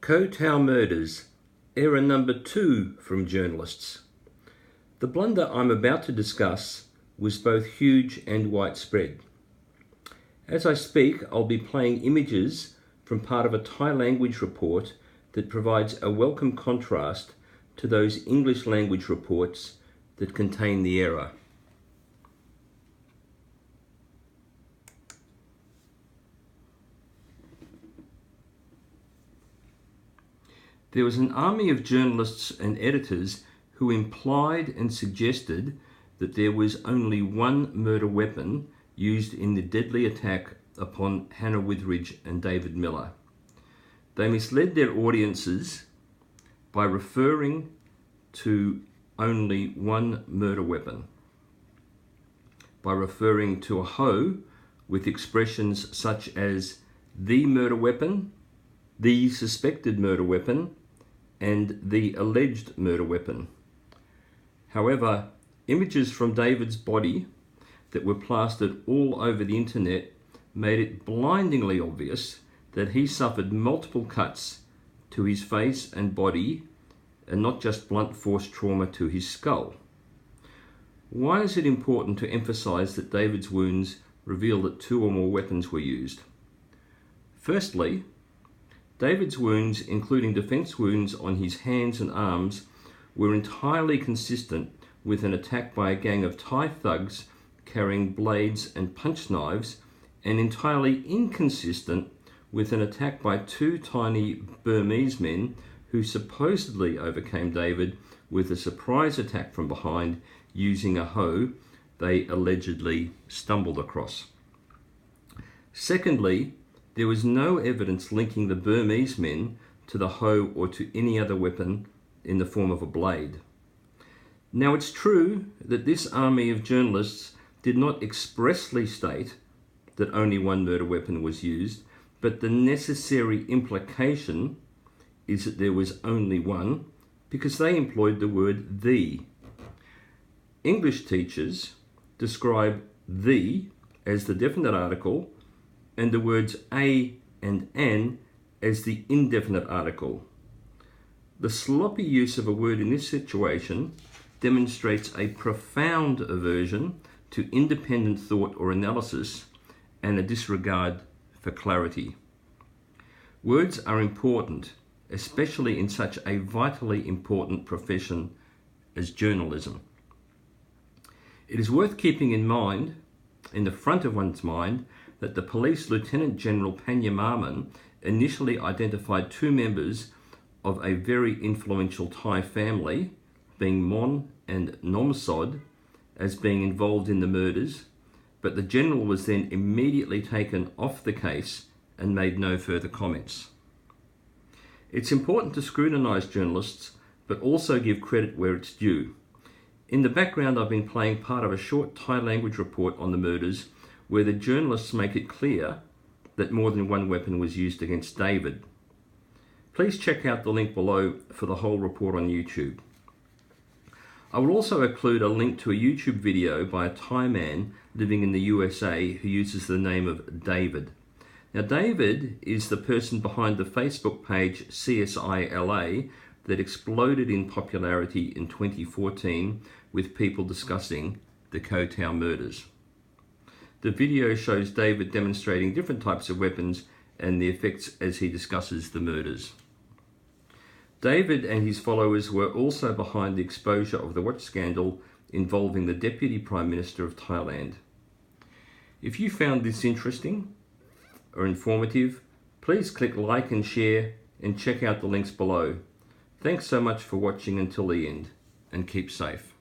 Koh Tao Murders, error number 2 from journalists. The blunder I'm about to discuss was both huge and widespread. As I speak, I'll be playing images from part of a Thai language report that provides a welcome contrast to those English language reports that contain the error. There was an army of journalists and editors who implied and suggested that there was only one murder weapon used in the deadly attack upon Hannah Witheridge and David Miller. They misled their audiences by referring to only one murder weapon, by referring to a hoe with expressions such as the murder weapon, the suspected murder weapon, and the alleged murder weapon. However, images from David's body that were plastered all over the internet made it blindingly obvious that he suffered multiple cuts to his face and body, and not just blunt force trauma to his skull. Why is it important to emphasize that David's wounds reveal that 2 or more weapons were used? Firstly, David's wounds, including defense wounds on his hands and arms, were entirely consistent with an attack by a gang of Thai thugs carrying blades and punch knives, and entirely inconsistent with an attack by 2 tiny Burmese men who supposedly overcame David with a surprise attack from behind using a hoe they allegedly stumbled across. Secondly, there was no evidence linking the Burmese men to the hoe or to any other weapon in the form of a blade. Now, it's true that this army of journalists did not expressly state that only one murder weapon was used, but the necessary implication is that there was only one because they employed the word the. English teachers describe the as the definite article and the words a and an as the indefinite article. The sloppy use of a word in this situation demonstrates a profound aversion to independent thought or analysis and a disregard for clarity. Words are important, especially in such a vitally important profession as journalism. It is worth keeping in mind, in the front of one's mind, that the Police Lieutenant General Panyamarman initially identified 2 members of a very influential Thai family, being Mon and Nomsod, as being involved in the murders, but the general was then immediately taken off the case and made no further comments. It's important to scrutinise journalists, but also give credit where it's due. In the background, I've been playing part of a short Thai language report on the murders, where the journalists make it clear that more than one weapon was used against David. Please check out the link below for the whole report on YouTube. I will also include a link to a YouTube video by a Thai man living in the USA who uses the name of David. Now, David is the person behind the Facebook page CSI LA that exploded in popularity in 2014 with people discussing the Koh Tao murders. The video shows David demonstrating different types of weapons and the effects as he discusses the murders. David and his followers were also behind the exposure of the watch scandal involving the Deputy Prime Minister of Thailand. If you found this interesting or informative, please click like and share and check out the links below. Thanks so much for watching until the end, and keep safe.